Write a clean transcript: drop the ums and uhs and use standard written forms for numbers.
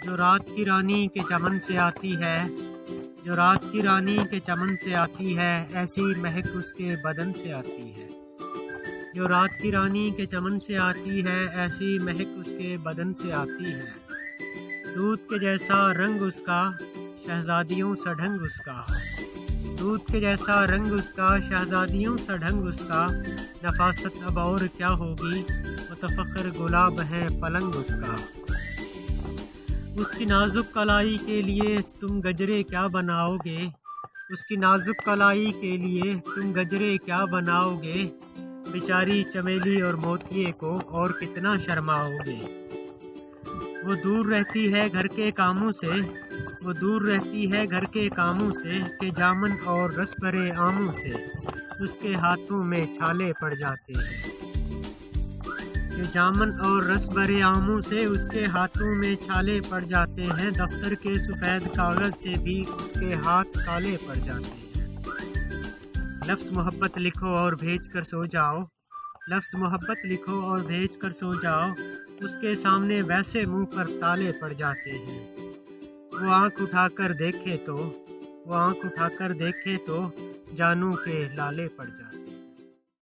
जो रात की रानी के चमन से आती है, जो रात की रानी के चमन से आती है, ऐसी महक उसके बदन से आती है। जो रात की रानी के चमन से आती है, ऐसी महक उसके बदन से आती है। दूध के जैसा रंग उसका, शहजादियों सा ढंग उसका। दूध के जैसा रंग उसका, शहजादियों सा ढंग उसका। नफासत अब और क्या होगी, मुतफक्र गुलाब है पलंग उसका। उसकी नाजुक कलाई के लिए तुम गजरे क्या बनाओगे, उसकी नाजुक कलाई के लिए तुम गजरे क्या बनाओगे। बेचारी चमेली और मोतिये को और कितना शर्माओगे। वो दूर रहती है घर के कामों से, वो दूर रहती है घर के कामों से, कि जामन और रस भरे आमों से उसके हाथों में छाले पड़ जाते हैं। कि जामन और रस भरे आमों से उसके हाथों में छाले पड़ जाते हैं। दफ्तर के सफ़ेद कागज़ से भी उसके हाथ काले पड़ जाते हैं। लफ्ज़ मोहब्बत लिखो और भेज कर सो जाओ, लफ्ज़ मोहब्बत लिखो और भेज कर सो जाओ। उसके सामने वैसे मुंह पर ताले पड़ जाते हैं। वो आँख उठाकर देखे तो, वो आँख उठाकर देखे तो जानू के लाले पड़ जाते हैं।